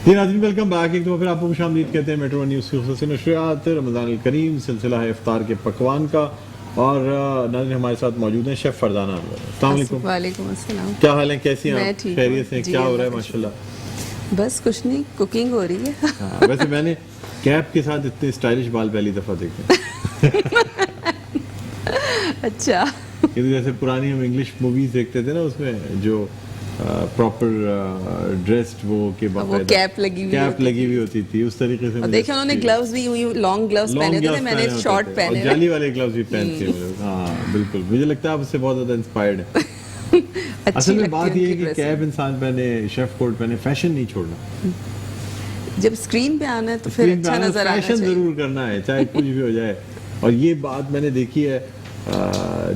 जी नाज़रीन, welcome back. एक तो फिर आपको खुशामदीद कहते हैं मेट्रो न्यूज़ की खुसूसी नशरियात रमज़ान करीम सिलसिला है इफ्तार के पकवान का। और नाज़रीन हमारे साथ मौजूद हैं शेफ़ फरजाना अनवर। अस्सलाम वालेकुम। वालेकुम अस्सलाम। क्या हाल है, कैसी हैं मैं आप? ठीक खैरियत हूँ से? जी, क्या हो रहा है? अल्लाह का माशाल्लाह। बस कुछ नहीं, कुकिंग हो रही है। हाँ, वैसे मैंने कैप के साथ इतने स्टाइलिश बाल पहली दफ़ा देखे। अच्छा, क्योंकि जैसे पुरानी हम इंग्लिश मूवीज़ देखते थे ना, उसमें जो प्रॉपर ड्रेस्ड वो के वो बाकायदा कैप लगी हुई कैप होती लगी थी। हुई होती थी, उस तरीके से और मुझे देखिए उन्होंने ग्लव्स भी यूं लॉन्ग ग्लव्स पहने लॉन्ग होते थे, ग्लव्स मैंने पहने होते शॉर्ट थे पहने और हुए। जाली वाले ग्लव्स भी पहनते हैं वो लोग। हाँ बिल्कुल, मुझे लगता है आप उससे बहुत ज़्यादा इंस्पायर्ड है। अच्छी असल में लगती बात यह है उनकी कि ड्रेसिंग। कैप इंसान पहने, शेफ कोट पहने, फैशन नहीं छोड़ना। जब स्क्रीन पे आना है तो फिर स्क्रीन पे अच्छा आना, नजर आना फैशन चाहिए। जरूर करना है, चाहे कुछ भी हो जाए। और ये बात मैंने देखी है,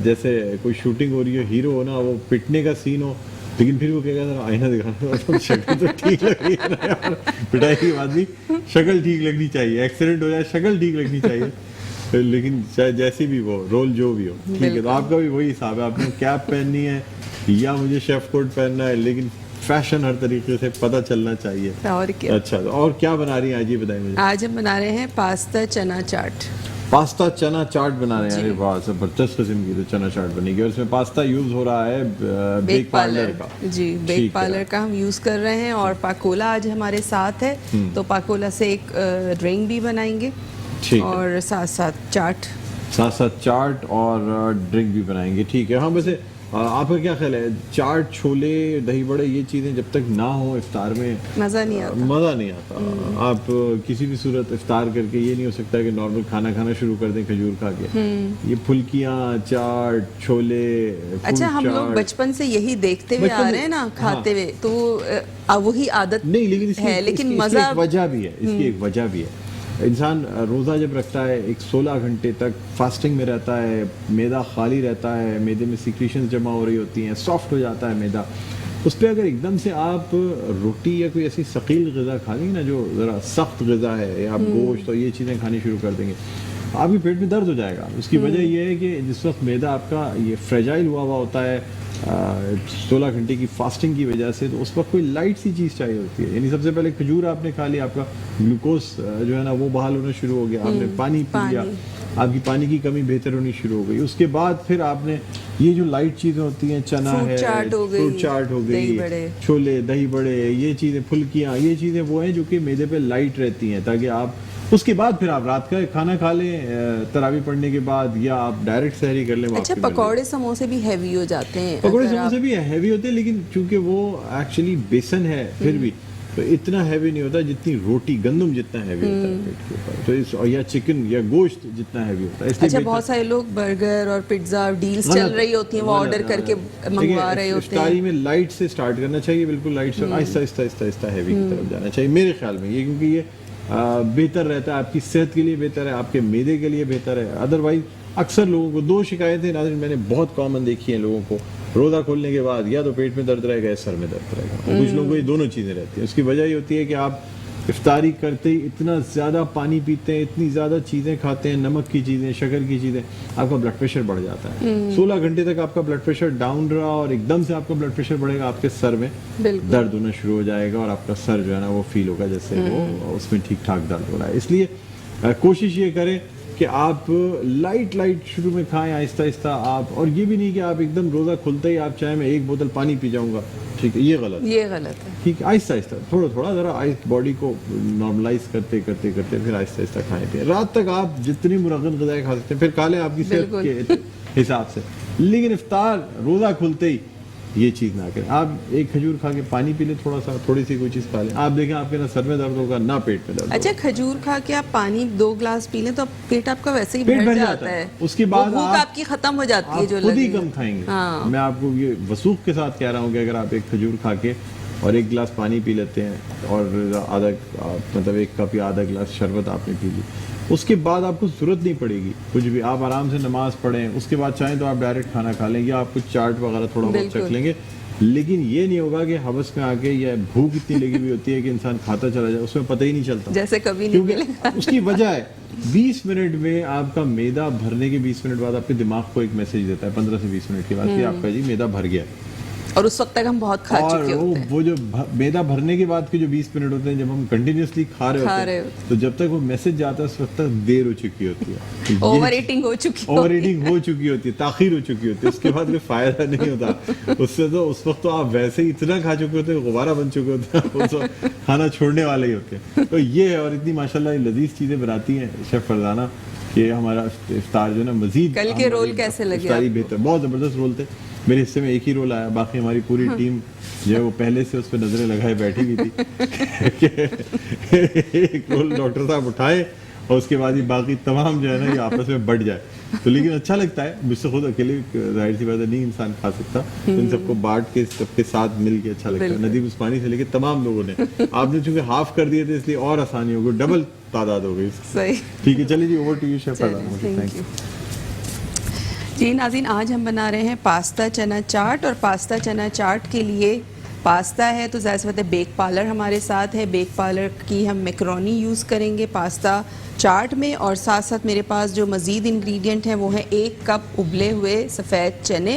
जैसे कोई शूटिंग हो रही हो, हीरो हो ना, वो पिटने का सीन हो, लेकिन फिर वो कहेगा जरा आईना दिखाना, तो शक्ल तो ठीक लग रही है ना यार। पिटाई के बाद भी शक्ल ठीक लगनी चाहिए, एक्सीडेंट हो जाए शक्ल ठीक लगनी चाहिए। लेकिन चाहे जैसी भी वो रोल जो भी हो, ठीक है। तो बिल्कुल। आपका भी वही हिसाब है, आपने कैप पहननी है या मुझे शेफ कोट पहनना है, लेकिन फैशन हर तरीके से पता चलना चाहिए। और क्या। अच्छा, तो और क्या बना रही हैं आज, ये बताइए मुझे। आज हम बना रहे हैं पास्ता चना चाट। पास्ता चना चाट बना रहे हैं? जी। अरे वाह, जबरदस्त किस्म की तो चना चाट बनेगी। और इसमें पास्ता यूज हो रहा है बेक पार्लर का। जी, ठीक बेक है। पार्लर का हम यूज़ कर रहे हैं। और पाकोला आज हमारे साथ है, तो पाकोला से एक ड्रिंक भी बनाएंगे ठीक है। और साथ साथ चाट। साथ साथ चाट और ड्रिंक भी बनाएंगे, ठीक है। हाँ, वैसे आपका क्या ख्याल है, चाट, छोले, दही बड़े, ये चीज़ें जब तक ना हो इफ्तार में मज़ा नहीं आता। मज़ा नहीं आता। आप किसी भी सूरत इफ्तार करके ये नहीं हो सकता कि नॉर्मल खाना खाना शुरू कर दें खजूर खा के। ये फुल्कियाँ, चाट, छोले, अच्छा, हम फ्रूट लोग चाट। बचपन से यही देखते हुए बचपन आ से- रहे हैं ना, हाँ। खाते हुए, तो वही आदत नहीं, लेकिन इसकी है, लेकिन इसकी मज़ा एक वजह भी है, इसकी एक वजह भी है। इंसान रोज़ा जब रखता है, एक 16 घंटे तक फास्टिंग में रहता है, मैदा खाली रहता है, मैदे में सिक्रीशंस जमा हो रही होती हैं, सॉफ्ट हो जाता है मैदा। उस पर अगर एकदम से आप रोटी या कोई ऐसी सकील ग़िज़ा खा लेंगे ना, जो ज़रा सख्त ग़िज़ा है, या आप गोश्त और ये चीज़ें खानी शुरू कर देंगे, आपके पेट में दर्द हो जाएगा। उसकी वजह यह है कि जिस वक्त मैदा आपका ये फ्रेजाइल हुआ होता है 16 घंटे की फास्टिंग की वजह से, तो उस वक्त कोई लाइट सी चीज़ चाहिए होती है। यानी सबसे पहले खजूर आपने खा लिया, आपका ग्लूकोज जो है ना वो बहाल होना शुरू हो गया, आपने पानी पी लिया, आपकी पानी की कमी बेहतर होनी शुरू हो गई। उसके बाद फिर आपने ये जो लाइट चीज़ें होती हैं, चना फ्रूट है, चाट हो गई, फ्रूट चाट हो दही गई, बड़े। छोले, दही बड़े, ये चीज़ें, फुल्कियाँ, ये चीज़ें वो हैं जो कि मैदे पे लाइट रहती हैं, ताकि आप उसके बाद फिर आप रात का खाना खा लें तरावी पढ़ने के बाद, या आप डायरेक्ट सहरी कर लें। अच्छा, पकौड़े समोसे भी हैवी हो जाते हैं। पकौड़े अगर समोसे भी हैवी होते हैं, लेकिन चूंकि वो एक्चुअली बेसन है, फिर भी तो इतना हैवी नहीं होता जितनी रोटी, गंदम जितना हैवी होता है पेट के ऊपर, तो इस या चिकन या गोश्त जितना हैवी होता है, इसलिए अच्छा, बेहतर- बहुत सारे लोग बर्गर और पिज्ज़ा डील्स चल गलत- रही होती हैं, वो गलत- ऑर्डर करके देखिए, मंगवा रहे होते इफ्तारी हैं। में लाइट से स्टार्ट करना चाहिए, बिल्कुल लाइट से, आहिस्ता आहिस्ता आहिस्ता आहिस्ता हैवी की तरफ जाना चाहिए मेरे ख्याल में। ये क्योंकि ये बेहतर रहता है, आपकी सेहत के लिए बेहतर है, आपके मैदे के लिए बेहतर है। अदरवाइज अक्सर लोगों को दो शिकायतें नाज़रीन मैंने बहुत कॉमन देखी हैं लोगों को, रोज़ा खोलने के बाद या तो पेट में दर्द रहेगा या सर में दर्द रहेगा। और कुछ लोगों को ये दोनों चीज़ें रहती हैं। उसकी वजह ये होती है कि आप इफ्तारी करते ही इतना ज़्यादा पानी पीते हैं, इतनी ज़्यादा चीज़ें खाते हैं, नमक की चीज़ें, शक्कर की चीज़ें, आपका ब्लड प्रेशर बढ़ जाता है। 16 घंटे तक आपका ब्लड प्रेशर डाउन रहा और एकदम से आपका ब्लड प्रेशर बढ़ेगा, आपके सर में बिल्कुल। दर्द होना शुरू हो जाएगा और आपका सर जो है ना वो फील होगा जैसे वो उसमें ठीक ठाक दर्द हो रहा है। इसलिए कोशिश ये करें कि आप लाइट शुरू में खाएं, आहिस्ता आहिस्ता आप। और ये भी नहीं कि आप एकदम रोज़ा खुलते ही आप चाहे मैं एक बोतल पानी पी जाऊंगा, ठीक है, ये गलत है। ये गलत है। ठीक है, आहिस्ता आहिस्ता, थोड़ा थोड़ा ज़रा बॉडी को नॉर्मलाइज करते करते करते फिर आहिस्ता आहिस्ता खाएं पिए। रात तक आप जितनी मुरगन ग़िज़ाएं खा सकते हैं, फिर खा लें आपकी सेहत के हिसाब से, लेकिन इफ्तार रोज़ा खुलते ही ये चीज़ ना करें। आप एक खजूर खा के पानी पी लें, थोड़ा सा, थोड़ी सी कोई चीज़ खा लें, आप देखें आपके ना सर में दर्द होगा ना पेट में दर्द अच्छा, होगा। खजूर खा के आप पानी 2 ग्लास पी लें तो पेट आपका वैसे ही पेट भर भर जाता है। उसके वो बाद भूख आप आपकी खत्म हो जाती है, आप जो खुद ही लगेगी। कम खाएंगे। हाँ। मैं आपको ये वसूख के साथ कह रहा हूँ कि अगर आप एक खजूर खा के और एक गिलास पानी पी लेते हैं और आधा मतलब एक कप या आधा गिलास शरबत आपने पी ली, उसके बाद आपको ज़रूरत नहीं पड़ेगी कुछ भी, आप आराम से नमाज पढ़ें, उसके बाद चाहें तो आप डायरेक्ट खाना खा लें या आप कुछ चाट वगैरह थोड़ा बहुत बिल्कुल। चख लेंगे। लेकिन ये नहीं होगा कि हवस में आके या भूख इतनी लगी हुई होती है कि इंसान खाता चला जाए, उसमें पता ही नहीं चलता, जैसे कभी नहीं मिलेगा। क्योंकि उसकी वजह है 20 मिनट में आपका मैदा भरने के 20 मिनट बाद आपके दिमाग को एक मैसेज देता है, 15 से 20 मिनट के बाद कि आपका जी मैदा भर गया। और उस वक्त तक हम बहुत खा और चुके होते हैं। वो जो मैदा भरने के बाद के जो 20 मिनट होते हैं जब हम कंटिन्यूसली खा रहे होते हैं, तो जब तक वो मैसेज जाता है उस वक्त तक देर हो चुकी होती है, ओवर ईटिंग हो चुकी ओवर ईटिंग हो चुकी होती है, ताखीर हो चुकी होती है, उसके बाद कोई फायदा नहीं होता उससे। तो उस वक्त तो आप वैसे ही इतना खा चुके होते हैं, गुब्बारा बन चुके होते हैं, उस वक्त खाना छोड़ने वाले ही होते हैं। तो ये है, और इतनी माशाल्लाह लजीज चीज़ें बनाती हैं शेफ फरजाना कि हमारा इफ्तार जो है ना मजीद। कल के रोल कैसे लगे आपको? बेहतर, बहुत ज़बरदस्त रोल थे। मेरे हिस्से में एक ही रोल आया, बाकी हमारी पूरी टीम जो है वो पहले से उस पर नजरें लगाए बैठी हुई थी एक रोल डॉक्टर साहब उठाए और उसके बाद ही बाकी तमाम जो है ना ये आपस में बढ़ जाए। तो लेकिन अच्छा लगता है, मुझसे खुद अकेले जाहिर सी बात है नहीं इंसान खा सकता, तो इन सबको बांट के सबके साथ मिल के अच्छा लगता है। नदीम उस्मानी से लेके तमाम लोगों ने, आपने चूंकि हाफ कर दिए थे इसलिए और आसानी हो गई, डबल तादाद हो गई। सही, ठीक है, चलिए जी, over to you chef. Thank you जी। नाज़रीन, आज हम बना रहे हैं पास्ता चना चाट, और पास्ता चना चाट के लिए पास्ता है तो ज़ाहिर सी बात है बेक पार्लर हमारे साथ है। बेक पार्लर की हम मैक्रोनी यूज़ करेंगे पास्ता चाट में, और साथ साथ मेरे पास जो मज़ीद इंग्रेडिएंट हैं वो है 1 कप उबले हुए सफ़ेद चने,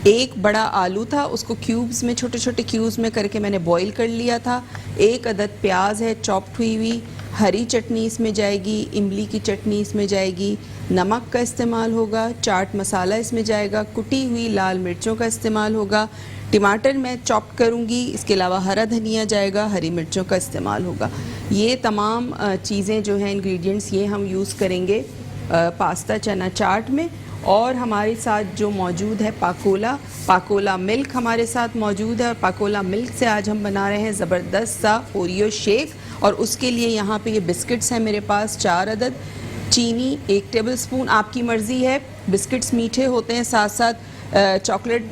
1 बड़ा आलू था, उसको क्यूब्स में, छोटे छोटे क्यूब्स में करके मैंने बॉईल कर लिया था, 1 अदद प्याज है चॉप्ड हुई हुई, हरी चटनी इसमें जाएगी, इमली की चटनी इसमें जाएगी, नमक का इस्तेमाल होगा, चाट मसाला इसमें जाएगा, कुटी हुई लाल मिर्चों का इस्तेमाल होगा, टमाटर मैं चॉप करूँगी, इसके अलावा हरा धनिया जाएगा, हरी मिर्चों का इस्तेमाल होगा। ये तमाम चीज़ें जो हैं इंग्रेडिएंट्स ये हम यूज़ करेंगे पास्ता चना चाट में। और हमारे साथ जो मौजूद है पाकोला मिल्क हमारे साथ मौजूद है, और पाकोला मिल्क से आज हम बना रहे हैं ज़बरदस्त सा ओरियो शेक। और उसके लिए यहाँ पे ये बिस्किट्स हैं मेरे पास 4 अदद, चीनी 1 टेबलस्पून, आपकी मर्ज़ी है, बिस्किट्स मीठे होते हैं, साथ साथ चॉकलेट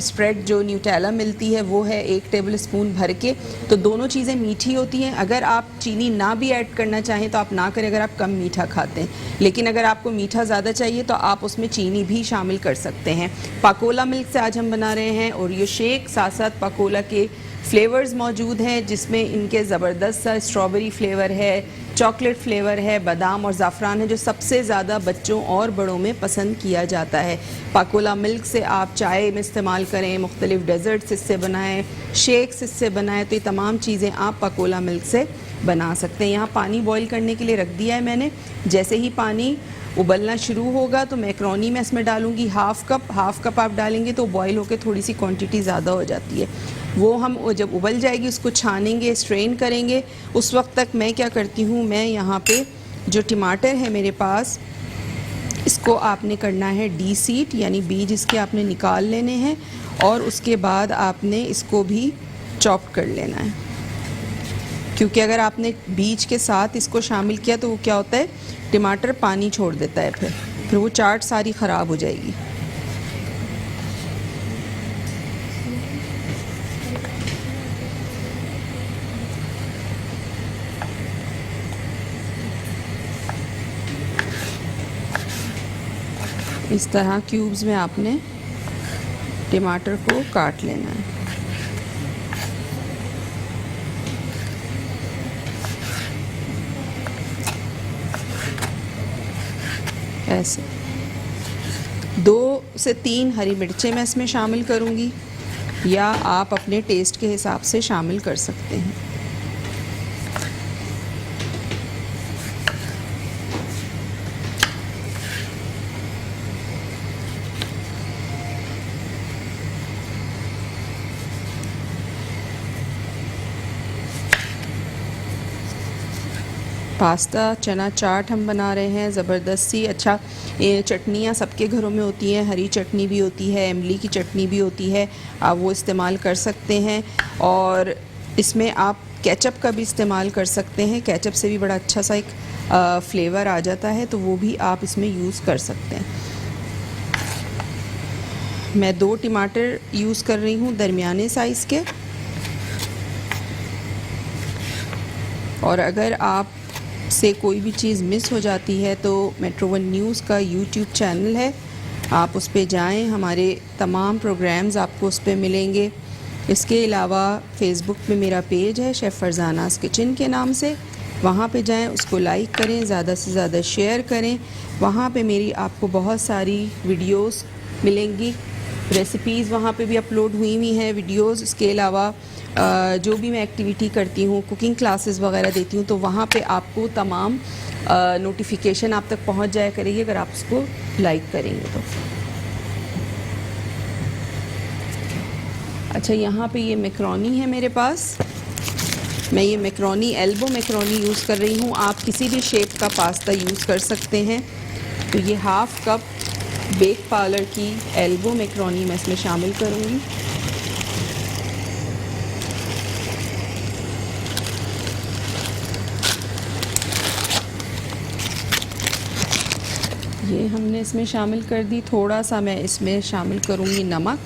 स्प्रेड जो न्यूटेला मिलती है वो है 1 टेबलस्पून भर के। तो दोनों चीज़ें मीठी होती हैं। अगर आप चीनी ना भी ऐड करना चाहें तो आप ना करें अगर आप कम मीठा खाते हैं, लेकिन अगर आपको मीठा ज़्यादा चाहिए तो आप उसमें चीनी भी शामिल कर सकते हैं। पाकोला मिल्क से आज हम बना रहे हैं ओरियो शेक, साथ साथ पाकोला के फ्लेवर्स मौजूद हैं जिसमें इनके ज़बरदस्त सा स्ट्रॉबेरी फ्लेवर है, चॉकलेट फ्लेवर है, बादाम और ज़ाफ़रान है, जो सबसे ज़्यादा बच्चों और बड़ों में पसंद किया जाता है। पाकोला मिल्क से आप चाय में इस्तेमाल करें, मुख्तलिफ डेज़र्ट्स इससे बनाएं, शेक्स इससे बनाएं, तो ये तमाम चीज़ें आप पाकोला मिल्क से बना सकते हैं। यहाँ पानी बॉईल करने के लिए रख दिया है मैंने। जैसे ही पानी उबलना शुरू होगा तो मैक्रोनी मैं इसमें डालूँगी हाफ़ कप आप डालेंगे तो बॉईल होकर थोड़ी सी क्वांटिटी ज़्यादा हो जाती है। वो हम जब उबल जाएगी उसको छानेंगे, स्ट्रेन करेंगे। उस वक्त तक मैं क्या करती हूँ, मैं यहाँ पे जो टमाटर है मेरे पास, इसको आपने करना है डीसीट, यानी बीज इसके आपने निकाल लेने हैं, और उसके बाद आपने इसको भी चॉप कर लेना है, क्योंकि अगर आपने बीज के साथ इसको शामिल किया तो वो क्या होता है, टमाटर पानी छोड़ देता है, फिर वो चाट सारी ख़राब हो जाएगी। इस तरह क्यूब्स में आपने टमाटर को काट लेना है। ऐसे 2 से 3 हरी मिर्चें मैं इसमें शामिल करूँगी, या आप अपने टेस्ट के हिसाब से शामिल कर सकते हैं। पास्ता चना चाट हम बना रहे हैं ज़बरदस्त सी। अच्छा, ये चटनियाँ सबके घरों में होती हैं, हरी चटनी भी होती है, इमली की चटनी भी होती है, आप वो इस्तेमाल कर सकते हैं। और इसमें आप केचप का भी इस्तेमाल कर सकते हैं, केचप से भी बड़ा अच्छा सा एक फ्लेवर आ जाता है, तो वो भी आप इसमें यूज़ कर सकते हैं। मैं 2 टमाटर यूज़ कर रही हूँ दरमियाने साइज़ के। और अगर आप से कोई भी चीज़ मिस हो जाती है तो मेट्रो वन न्यूज़ का यूट्यूब चैनल है, आप उस पर जाएँ, हमारे तमाम प्रोग्राम्स आपको उस पर मिलेंगे। इसके अलावा फेसबुक पे मेरा पेज है शेफ़ फरजानास किचन के नाम से, वहाँ पे जाएं, उसको लाइक करें, ज़्यादा से ज़्यादा शेयर करें। वहाँ पे मेरी आपको बहुत सारी वीडियोस मिलेंगी रेसिपीज़ वहाँ पे भी अपलोड हुई हैं वीडियोस। इसके अलावा जो भी मैं एक्टिविटी करती हूँ, कुकिंग क्लासेस वगैरह देती हूँ, तो वहाँ पे आपको तमाम नोटिफिकेशन आप तक पहुँच जाया करेगी अगर आप उसको लाइक करेंगे तो। अच्छा, यहाँ पे ये मैक्रोनी है मेरे पास। मैं ये मैक्रोनी एल्बो मैक्रोनी यूज़ कर रही हूँ। आप किसी भी शेप का पास्ता यूज़ कर सकते हैं। तो ये हाफ़ कप बेक पार्लर की एल्बो मैक्रोनी मैं इसमें शामिल करूँगी। ये हमने इसमें शामिल कर दी। थोड़ा सा मैं इसमें शामिल करूँगी नमक,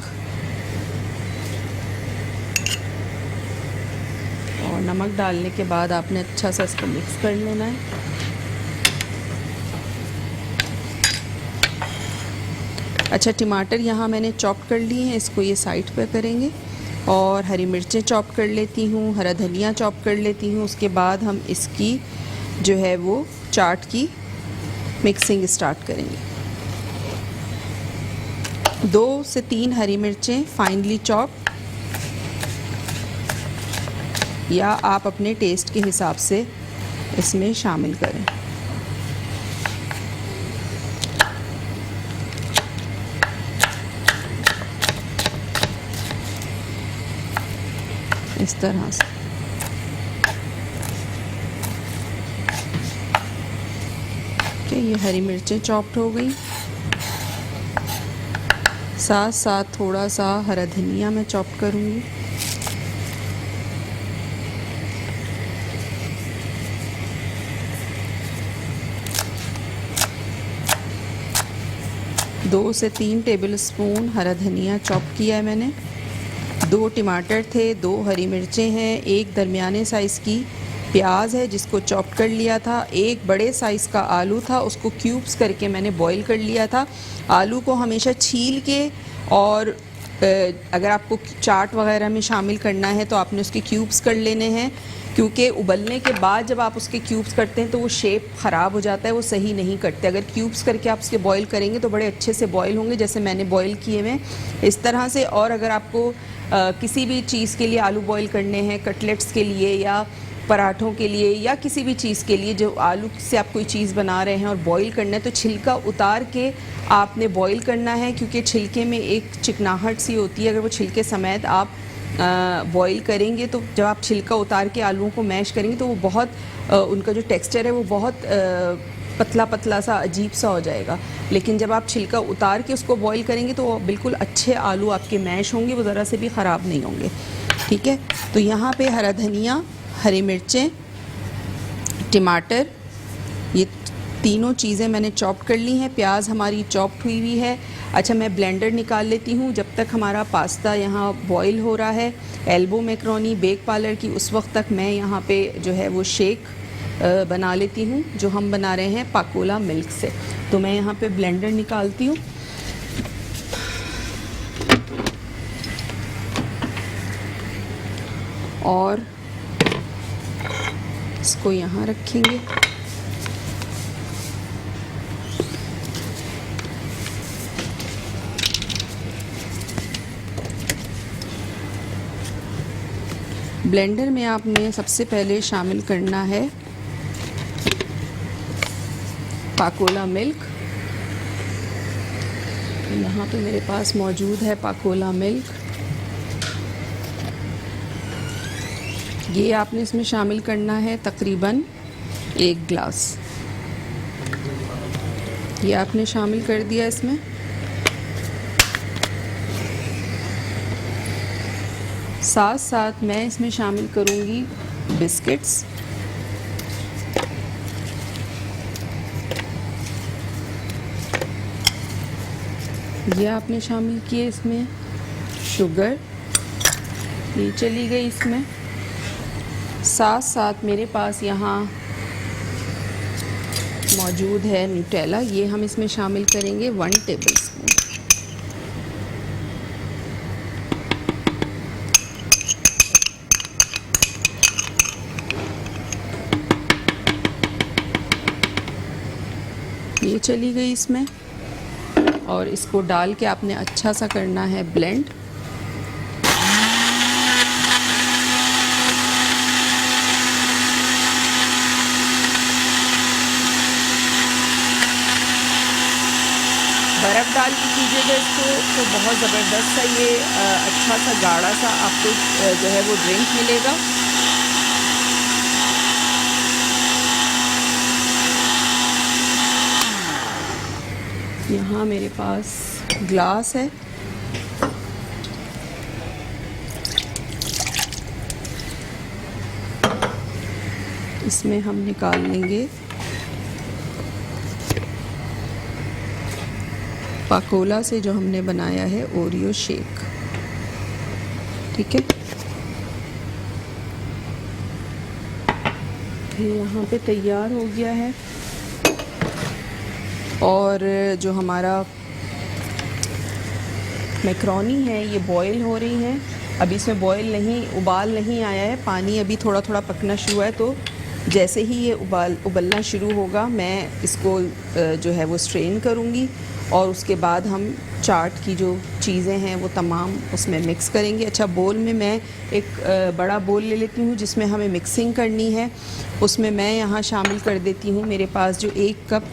और नमक डालने के बाद आपने अच्छा सा इसको मिक्स कर लेना है। अच्छा, टमाटर यहाँ मैंने चॉप कर लिए हैं, इसको ये साइड पर करेंगे। और हरी मिर्चें चॉप कर लेती हूँ, हरा धनिया चॉप कर लेती हूँ। उसके बाद हम इसकी जो है वो चाट की मिक्सिंग स्टार्ट करेंगे। 2 से 3 हरी मिर्चें फाइनली चॉप, या आप अपने टेस्ट के हिसाब से इसमें शामिल करें। इस तरह से ये हरी मिर्चें चॉप्ड हो गई। साथ साथ थोड़ा सा हरा धनिया मैं चॉप करूँगी। दो से 3 टेबल स्पून हरा धनिया चॉप किया है मैंने। 2 टमाटर थे, 2 हरी मिर्चें हैं, 1 दरमियाने साइज़ की प्याज है जिसको चॉप कर लिया था, 1 बड़े साइज़ का आलू था, उसको क्यूब्स करके मैंने बॉईल कर लिया था। आलू को हमेशा छील के, और अगर आपको चाट वगैरह में शामिल करना है तो आपने उसके क्यूब्स कर लेने हैं, क्योंकि उबलने के बाद जब आप उसके क्यूब्स करते हैं तो वो शेप ख़राब हो जाता है, वो सही नहीं कटते। अगर क्यूब्स करके आप उसके बॉईल करेंगे तो बड़े अच्छे से बॉईल होंगे, जैसे मैंने बॉईल किए हुए इस तरह से। और अगर आपको किसी भी चीज़ के लिए आलू बॉईल करने हैं, कटलेट्स के लिए या पराठों के लिए या किसी भी चीज़ के लिए जो आलू से आप कोई चीज़ बना रहे हैं और बॉईल करना है, तो छिलका उतार के आपने बॉईल करना है, क्योंकि छिलके में एक चिकनाहट सी होती है। अगर वो छिलके समेत आप बॉईल करेंगे तो जब आप छिलका उतार के आलूओं को मैश करेंगे तो वो बहुत उनका जो टेक्सचर है वो बहुत पतला पतला सा अजीब सा हो जाएगा। लेकिन जब आप छिलका उतार के उसको बॉईल करेंगे तो बिल्कुल अच्छे आलू आपके मैश होंगे, वो ज़रा से भी ख़राब नहीं होंगे। ठीक है, तो यहाँ पे हरा धनिया, हरी मिर्चें, टमाटर, ये तीनों चीज़ें मैंने चॉप कर ली हैं। प्याज हमारी चॉप्ड हुई है। अच्छा, मैं ब्लेंडर निकाल लेती हूँ जब तक हमारा पास्ता यहाँ बॉईल हो रहा है। एल्बो मैक्रोनी बेक पार्लर की, उस वक्त तक मैं यहाँ पे जो है वो शेक बना लेती हूँ, जो हम बना रहे हैं पाकोला मिल्क से। तो मैं यहाँ पे ब्लेंडर निकालती हूँ। और इसको यहाँ रखेंगे। ब्लेंडर में आपने सबसे पहले शामिल करना है पाकोला मिल्क। यहाँ पे मेरे पास मौजूद है पाकोला मिल्क। ये आपने इसमें शामिल करना है तकरीबन 1 गिलास। ये आपने शामिल कर दिया इसमें। साथ साथ मैं इसमें शामिल करूँगी बिस्किट्स। ये आपने शामिल किए इसमें। शुगर ये चली गई इसमें। साथ साथ मेरे पास यहाँ मौजूद है न्यूटेला, ये हम इसमें शामिल करेंगे 1 टेबल स्पून। ये चली गई इसमें। और इसको डाल के आपने अच्छा सा करना है ब्लेंड। बर्फ़ डाल के कीजिएगा इसको तो बहुत ज़बरदस्त सा ये अच्छा सा गाढ़ा सा आपको जो है वो ड्रिंक मिलेगा। यहाँ मेरे पास ग्लास है, इसमें हम निकाल लेंगे पाकोला से जो हमने बनाया है ओरियो शेक। ठीक है, ये यहाँ पे तैयार हो गया है। और जो हमारा मैक्रोनी है ये बॉईल हो रही है। अभी इसमें उबाल नहीं आया है, पानी अभी थोड़ा थोड़ा पकना शुरू हुआ है। तो जैसे ही ये उबलना शुरू होगा मैं इसको जो है वो स्ट्रेन करूँगी और उसके बाद हम चाट की जो चीज़ें हैं वो तमाम उसमें मिक्स करेंगे। अच्छा, बोल में मैं एक बड़ा बोल ले लेती हूँ जिसमें हमें मिक्सिंग करनी है। उसमें मैं यहाँ शामिल कर देती हूँ, मेरे पास जो 1 कप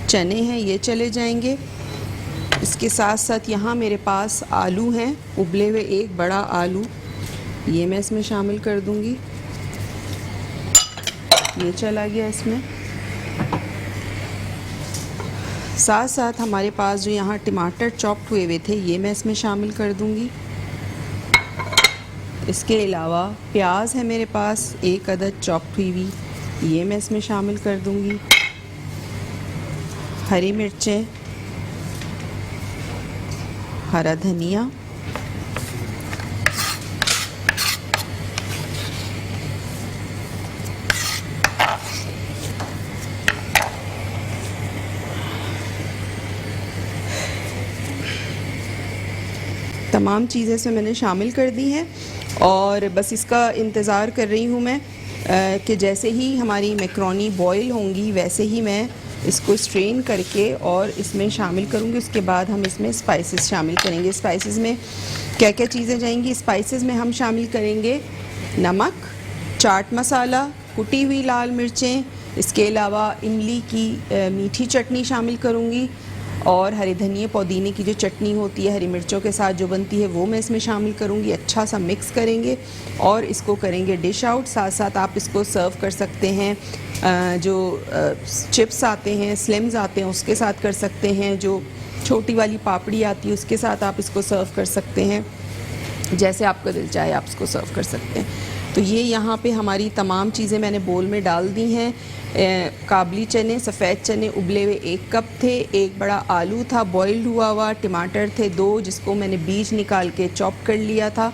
चने हैं ये चले जाएंगे। इसके साथ साथ यहाँ मेरे पास आलू हैं, उबले हुए 1 बड़ा आलू, ये मैं इसमें शामिल कर दूँगी। ये चला गया इसमें। साथ साथ हमारे पास जो यहाँ टमाटर चॉप्ड हुए थे ये मैं इसमें शामिल कर दूँगी। इसके अलावा प्याज है मेरे पास 1 अदद चॉप्ड हुई, ये मैं इसमें शामिल कर दूँगी। हरी मिर्चें, हरा धनिया, तमाम चीज़ें इसमें मैंने शामिल कर दी हैं और बस इसका इंतज़ार कर रही हूँ मैं कि जैसे ही हमारी मैक्रोनी बॉईल होंगी वैसे ही मैं इसको स्ट्रेन करके और इसमें शामिल करूँगी। उसके बाद हम इसमें स्पाइसेस शामिल करेंगे। स्पाइसेस में क्या क्या चीज़ें जाएंगी? स्पाइसेस में हम शामिल करेंगे नमक, चाट मसाला, कुटी हुई लाल मिर्चें, इसके अलावा इमली की मीठी चटनी शामिल करूँगी और हरे धनिए पुदीने की जो चटनी होती है हरी मिर्चों के साथ जो बनती है वो मैं इसमें शामिल करूँगी। अच्छा सा मिक्स करेंगे और इसको करेंगे डिश आउट। साथ साथ आप इसको सर्व कर सकते हैं, जो चिप्स आते हैं, स्लिम्स आते हैं उसके साथ कर सकते हैं, जो छोटी वाली पापड़ी आती है उसके साथ आप इसको सर्व कर सकते हैं। जैसे आपका दिल चाहे आप इसको सर्व कर सकते हैं। तो ये यहाँ पे हमारी तमाम चीज़ें मैंने बोल में डाल दी हैं। काबली चने, सफ़ेद चने उबले हुए 1 कप थे, 1 बड़ा आलू था बॉइल्ड हुआ, टमाटर थे 2 जिसको मैंने बीज निकाल के चॉप कर लिया था।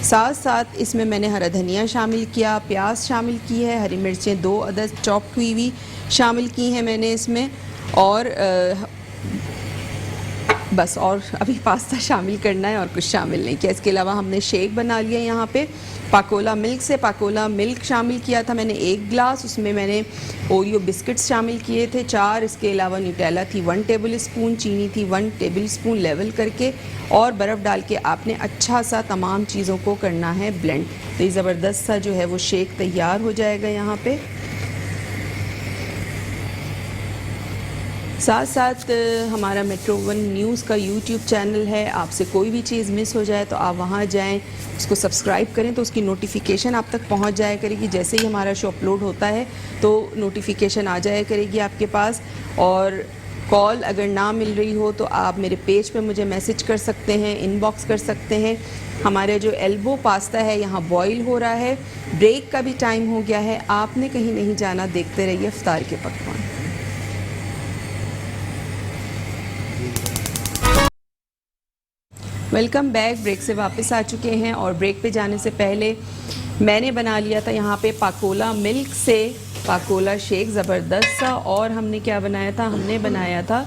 साथ साथ इसमें मैंने हरा धनिया शामिल किया, प्याज शामिल की है, हरी मिर्चें 2 अदद चॉप हुई शामिल की हैं मैंने इसमें। और बस और अभी पास्ता शामिल करना है और कुछ शामिल नहीं किया। इसके अलावा हमने शेक बना लिया यहाँ पे पाकोला मिल्क से। पाकोला मिल्क शामिल किया था मैंने 1 गिलास, उसमें मैंने ओरियो बिस्किट्स शामिल किए थे 4। इसके अलावा न्यूटेला थी 1 टेबल स्पून, चीनी थी 1 टेबल स्पून लेवल करके और बर्फ़ डाल के आपने अच्छा सा तमाम चीज़ों को करना है ब्लेंड। तो ये ज़बरदस्त सा जो है वो शेक तैयार हो जाएगा यहाँ पे। साथ साथ हमारा मेट्रो 1 न्यूज़ का यूट्यूब चैनल है। आपसे कोई भी चीज़ मिस हो जाए तो आप वहाँ जाएं, उसको सब्सक्राइब करें तो उसकी नोटिफिकेशन आप तक पहुँच जाया करेगी। जैसे ही हमारा शो अपलोड होता है तो नोटिफिकेशन आ जाया करेगी आपके पास। और कॉल अगर ना मिल रही हो तो आप मेरे पेज पे मुझे मैसेज कर सकते हैं, इनबॉक्स कर सकते हैं। हमारे जो एल्बो पास्ता है यहाँ बॉईल हो रहा है, ब्रेक का भी टाइम हो गया है। आपने कहीं नहीं जाना, देखते रहिए इफ्तार के पकवान। Welcome back. ब्रेक से वापस आ चुके हैं और ब्रेक पे जाने से पहले मैंने बना लिया था यहाँ पे पाकोला मिल्क से पाकोला शेक ज़बरदस्त सा। और हमने क्या बनाया था? हमने बनाया था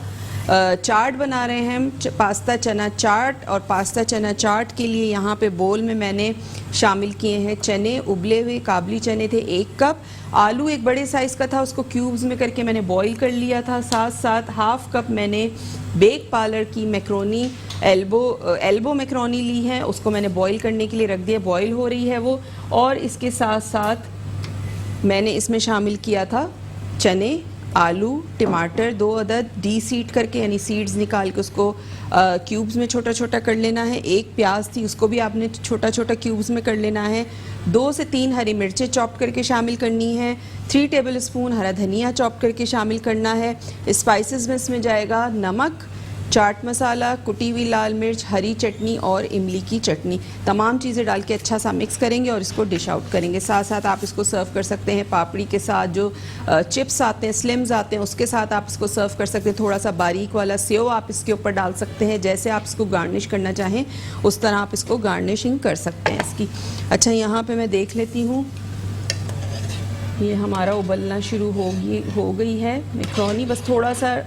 चाट बना रहे हैं हम, पास्ता चना चाट। और पास्ता चना चाट के लिए यहाँ पे बोल में मैंने शामिल किए हैं चने, उबले हुए काबली चने थे 1 कप, आलू एक बड़े साइज़ का था, उसको क्यूब्स में करके मैंने बॉईल कर लिया था, साथ साथ हाफ़ कप मैंने बेक पार्लर की मैक्रोनी एल्बो मैक्रोनी ली है, उसको मैंने बॉईल करने के लिए रख दिया, बॉईल हो रही है वो। और इसके साथ साथ मैंने इसमें शामिल किया था चने, आलू, टमाटर 2 अदद डी सीड करके, यानी सीड्स निकाल के उसको क्यूब्स में छोटा छोटा कर लेना है। 1 प्याज थी, उसको भी आपने छोटा छोटा क्यूब्स में कर लेना है। 2 से 3 हरी मिर्चें चॉप करके शामिल करनी है। 3 टेबलस्पून हरा धनिया चॉप करके शामिल करना है। स्पाइसेस में इसमें जाएगा नमक, चाट मसाला, कुटी हुई लाल मिर्च, हरी चटनी और इमली की चटनी। तमाम चीज़ें डाल के अच्छा सा मिक्स करेंगे और इसको डिश आउट करेंगे। साथ साथ आप इसको सर्व कर सकते हैं पापड़ी के साथ, जो चिप्स आते हैं, स्लिम्स आते हैं, उसके साथ आप इसको सर्व कर सकते हैं। थोड़ा सा बारीक वाला सेव आप इसके ऊपर डाल सकते हैं, जैसे आप इसको गार्निश करना चाहें उस तरह आप इसको गार्निशिंग कर सकते हैं इसकी। अच्छा, यहाँ पर मैं देख लेती हूँ, ये हमारा उबलना शुरू हो गई है मैक्रोनी। बस थोड़ा सा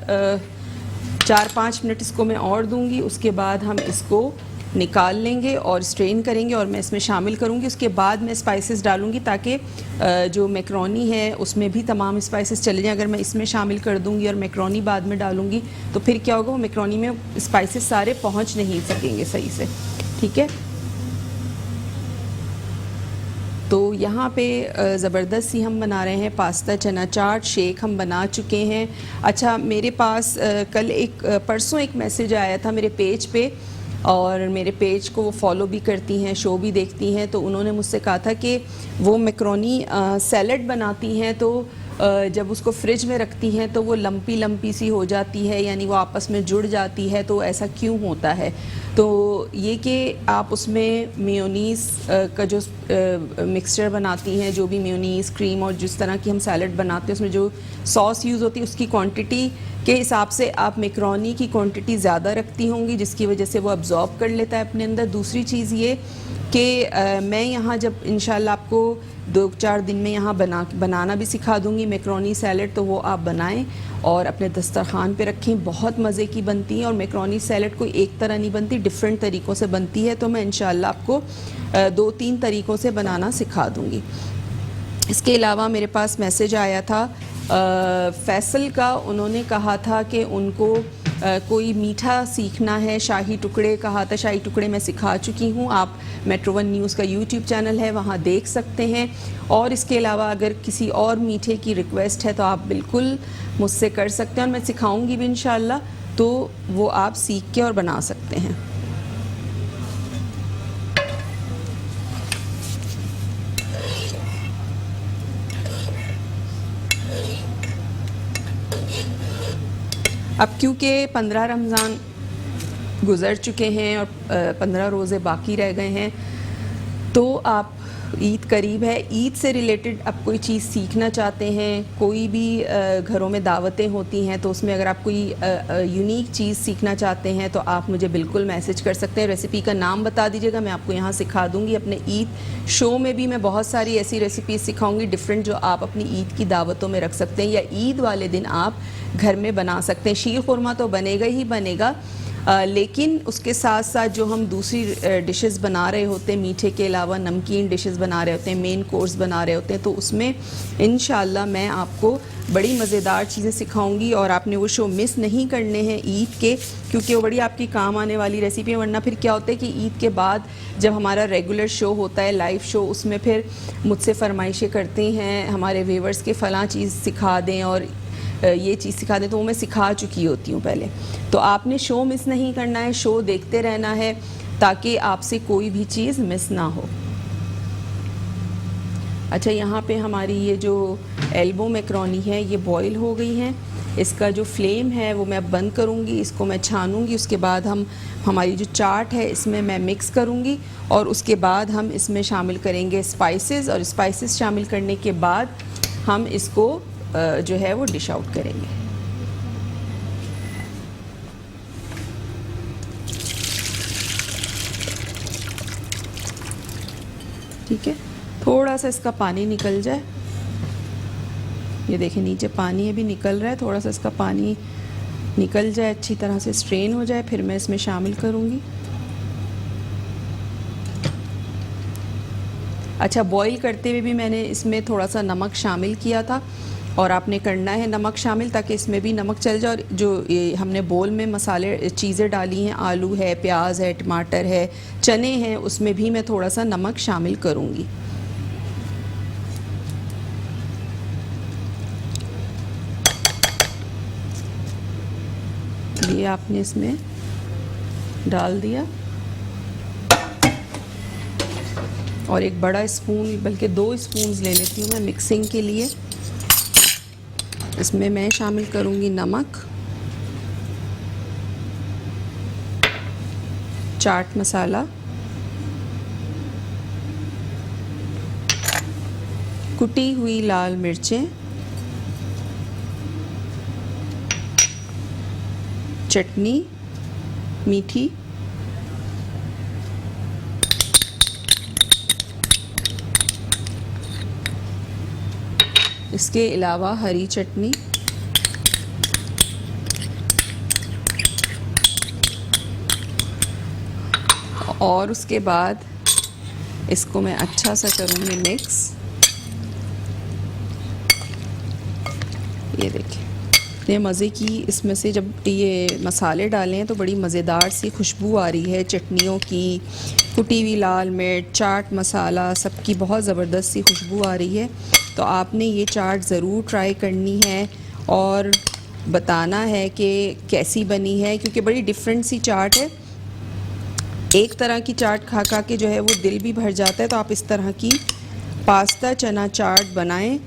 4-5 मिनट इसको मैं और दूंगी, उसके बाद हम इसको निकाल लेंगे और स्ट्रेन करेंगे और मैं इसमें शामिल करूंगी। उसके बाद मैं स्पाइसेस डालूंगी ताकि जो मैक्रोनी है उसमें भी तमाम स्पाइसेस चले जाएं। अगर मैं इसमें शामिल कर दूंगी और मैक्रोनी बाद में डालूंगी तो फिर क्या होगा, वो मैक्रोनी में स्पाइसेस सारे पहुंच नहीं सकेंगे सही से। ठीक है, तो यहाँ पे ज़बरदस्त सी हम बना रहे हैं पास्ता चना चाट। शेक हम बना चुके हैं। अच्छा, मेरे पास परसों एक मैसेज आया था मेरे पेज पे, और मेरे पेज को वो फॉलो भी करती हैं, शो भी देखती हैं, तो उन्होंने मुझसे कहा था कि वो मैक्रोनी सैलड बनाती हैं, तो जब उसको फ्रिज में रखती हैं तो वो लंपी लंपी सी हो जाती है, यानी वो आपस में जुड़ जाती है, तो ऐसा क्यों होता है? तो ये कि आप उसमें मेयोनीज़ का जो मिक्सचर बनाती हैं, जो भी मेयोनीज़, क्रीम और जिस तरह की हम सैलड बनाते हैं उसमें जो सॉस यूज़ होती है उसकी क्वांटिटी के हिसाब से आप मैक्रोनी की क्वांटिटी ज़्यादा रखती होंगी, जिसकी वजह से वो अब्ज़ॉर्ब कर लेता है अपने अंदर। दूसरी चीज़ ये कि मैं यहाँ जब इंशाल्लाह आपको 2-4 दिन में यहाँ बनाना भी सिखा दूँगी मैक्रोनी सैलड, तो वो आप बनाएं और अपने दस्तरखान पे रखें। बहुत मज़े की बनती है और मैक्रोनी सैलड कोई एक तरह नहीं बनती, डिफरेंट तरीक़ों से बनती है, तो मैं इंशाल्लाह आपको 2-3 तरीक़ों से बनाना सिखा दूँगी। इसके अलावा मेरे पास मैसेज आया था फैसल का, उन्होंने कहा था कि उनको कोई मीठा सीखना है, शाही टुकड़े कहा था। शाही टुकड़े मैं सिखा चुकी हूँ, आप मेट्रो 1 न्यूज़ का यूट्यूब चैनल है, वहाँ देख सकते हैं। और इसके अलावा अगर किसी और मीठे की रिक्वेस्ट है तो आप बिल्कुल मुझसे कर सकते हैं और मैं सिखाऊंगी भी इंशाल्लाह, तो वो आप सीख के और बना सकते हैं। अब क्योंकि 15 रमज़ान गुज़र चुके हैं और 15 रोज़े बाकी रह गए हैं, तो आप ईद करीब है, ईद से रिलेटेड आप कोई चीज़ सीखना चाहते हैं, कोई भी घरों में दावतें होती हैं तो उसमें अगर आप कोई यूनिक चीज़ सीखना चाहते हैं तो आप मुझे बिल्कुल मैसेज कर सकते हैं। रेसिपी का नाम बता दीजिएगा, मैं आपको यहाँ सिखा दूँगी। अपने ईद शो में भी मैं बहुत सारी ऐसी रेसिपीज़ सिखाऊँगी डिफरेंट, जो आप अपनी ईद की दावतों में रख सकते हैं या ईद वाले दिन आप घर में बना सकते हैं। शीर खुरमा तो बनेगा ही बनेगा, लेकिन उसके साथ साथ जो हम दूसरी डिशेस बना रहे होते हैं, मीठे के अलावा नमकीन डिशेस बना रहे होते हैं, मेन कोर्स बना रहे होते हैं, तो उसमें इंशाल्लाह मैं आपको बड़ी मज़ेदार चीज़ें सिखाऊंगी और आपने वो शो मिस नहीं करने हैं ईद के, क्योंकि वो बड़ी आपकी काम आने वाली रेसिपी है। वरना फिर क्या होता है कि ईद के बाद जब हमारा रेगुलर शो होता है, लाइव शो, उसमें फिर मुझसे फरमाइशें करते हैं हमारे व्यूअर्स के फ़लाँ चीज़ सिखा दें और ये चीज़ सिखा दें, तो वो मैं सिखा चुकी होती हूँ पहले। तो आपने शो मिस नहीं करना है, शो देखते रहना है ताकि आपसे कोई भी चीज़ मिस ना हो। अच्छा, यहाँ पे हमारी ये जो एल्बो मैक्रोनी है ये बॉईल हो गई हैं। इसका जो फ्लेम है वो मैं बंद करूँगी, इसको मैं छानूँगी। उसके बाद हमारी जो चाट है इसमें मैं मिक्स करूँगी और उसके बाद हम इसमें शामिल करेंगे स्पाइसेस, और स्पाइसेस शामिल करने के बाद हम इसको जो है वो डिश आउट करेंगे। ठीक है, थोड़ा सा इसका पानी निकल जाए, ये देखें नीचे पानी अभी निकल रहा है, थोड़ा सा इसका पानी निकल जाए, अच्छी तरह से स्ट्रेन हो जाए, फिर मैं इसमें शामिल करूँगी। अच्छा, बॉईल करते हुए भी मैंने इसमें थोड़ा सा नमक शामिल किया था, और आपने करना है नमक शामिल ताकि इसमें भी नमक चल जाए। और जो ये हमने बोल में मसाले चीज़ें डाली हैं, आलू है, प्याज है, टमाटर है, चने हैं, उसमें भी मैं थोड़ा सा नमक शामिल करूँगी। ये आपने इसमें डाल दिया, और एक बड़ा स्पून, बल्कि 2 स्पून ले लेती हूँ मैं मिक्सिंग के लिए। इसमें मैं शामिल करूँगी नमक, चाट मसाला, कुटी हुई लाल मिर्चें, चटनी मीठी, इसके अलावा हरी चटनी, और उसके बाद इसको मैं अच्छा सा करूँगी मिक्स। ये देखिए, इतने मज़े की इसमें से जब ये मसाले डाले हैं तो बड़ी मज़ेदार सी खुशबू आ रही है चटनियों की, कुटी हुई लाल मिर्च, चाट मसाला, सबकी बहुत ज़बरदस्त सी खुशबू आ रही है। तो आपने ये चाट ज़रूर ट्राई करनी है और बताना है कि कैसी बनी है, क्योंकि बड़ी डिफरेंट सी चाट है। एक तरह की चाट खा खा के जो है वो दिल भी भर जाता है। तो आप इस तरह की पास्ता चना चाट बनाएं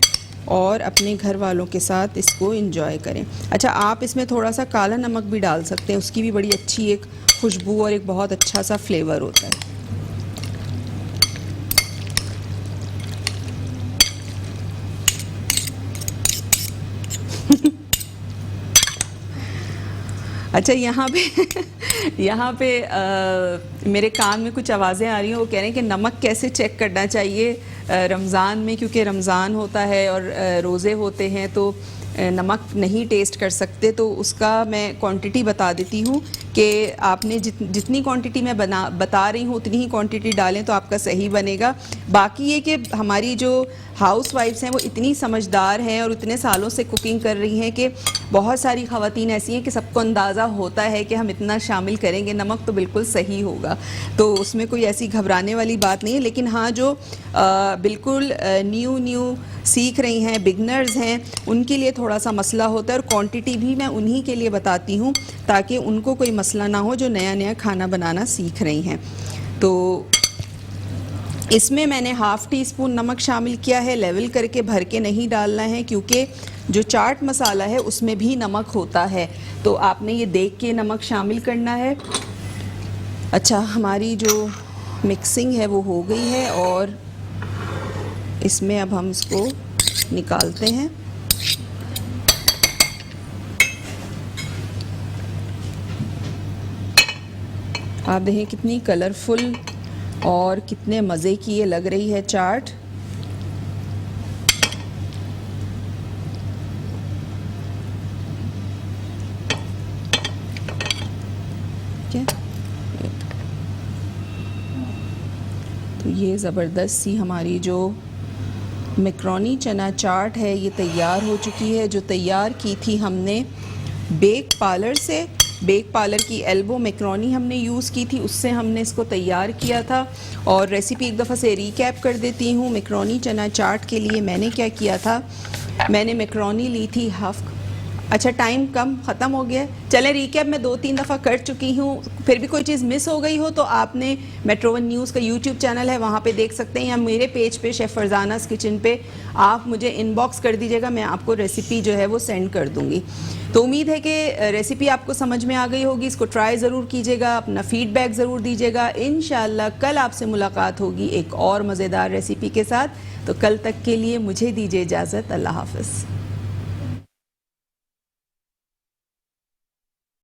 और अपने घर वालों के साथ इसको एंजॉय करें। अच्छा, आप इसमें थोड़ा सा काला नमक भी डाल सकते हैं, उसकी भी बड़ी अच्छी एक खुशबू और एक बहुत अच्छा सा फ्लेवर होता है। अच्छा, यहाँ पे मेरे कान में कुछ आवाज़ें आ रही हैं, वो कह रहे हैं कि नमक कैसे चेक करना चाहिए रमज़ान में, क्योंकि रमज़ान होता है और रोज़े होते हैं तो नमक नहीं टेस्ट कर सकते। तो उसका मैं क्वांटिटी बता देती हूँ कि आपने जितनी क्वांटिटी मैं बता रही हूँ उतनी ही क्वांटिटी डालें तो आपका सही बनेगा। बाकी ये कि हमारी जो हाउस वाइफ्स हैं वो इतनी समझदार हैं और इतने सालों से कुकिंग कर रही हैं कि बहुत सारी ख़वातीन ऐसी हैं कि सबको अंदाज़ा होता है कि हम इतना शामिल करेंगे, नमक तो बिल्कुल सही होगा, तो उसमें कोई ऐसी घबराने वाली बात नहीं है। लेकिन हाँ, जो बिल्कुल न्यू सीख रही हैं, बिगनर्स हैं, उनके लिए थोड़ा सा मसला होता है, और क्वांटिटी भी मैं उन्हीं के लिए बताती हूँ ताकि उनको कोई मसला ना हो जो नया खाना बनाना सीख रही हैं। तो इसमें मैंने हाफ़ टी स्पून नमक शामिल किया है, लेवल करके भर के नहीं डालना है क्योंकि जो चाट मसाला है उसमें भी नमक होता है, तो आपने ये देख के नमक शामिल करना है। अच्छा, हमारी जो मिक्सिंग है वो हो गई है और इसमें अब हम इसको निकालते हैं। आप देखें कितनी कलरफुल और कितने मज़े की ये लग रही है चाट। तो ये ज़बरदस्त सी हमारी जो मैक्रोनी चना चाट है ये तैयार हो चुकी है, जो तैयार की थी हमने बेक पार्लर से। बेक पार्लर की एल्बो मैक्रोनी हमने यूज़ की थी, उससे हमने इसको तैयार किया था। और रेसिपी एक दफ़ा से रिकैप कर देती हूँ। मैक्रोनी चना चाट के लिए मैंने क्या किया था, मैंने मैक्रोनी ली थी हाफ। अच्छा, टाइम कम ख़त्म हो गया, चले रिकैप मैं 2-3 दफ़ा कर चुकी हूँ। फिर भी कोई चीज़ मिस हो गई हो तो आपने मेट्रो 1 न्यूज़ का यूट्यूब चैनल है, वहाँ पे देख सकते हैं, या मेरे पेज पे शेफ़ फरजानास किचन पे आप मुझे इनबॉक्स कर दीजिएगा, मैं आपको रेसिपी जो है वो सेंड कर दूँगी। तो उम्मीद है कि रेसिपी आपको समझ में आ गई होगी। इसको ट्राई ज़रूर कीजिएगा, अपना फ़ीडबैक ज़रूर दीजिएगा। इंशाअल्लाह कल आपसे मुलाकात होगी एक और मज़ेदार रेसिपी के साथ। तो कल तक के लिए मुझे दीजिए इजाज़त। अल्लाह हाफ़िज़।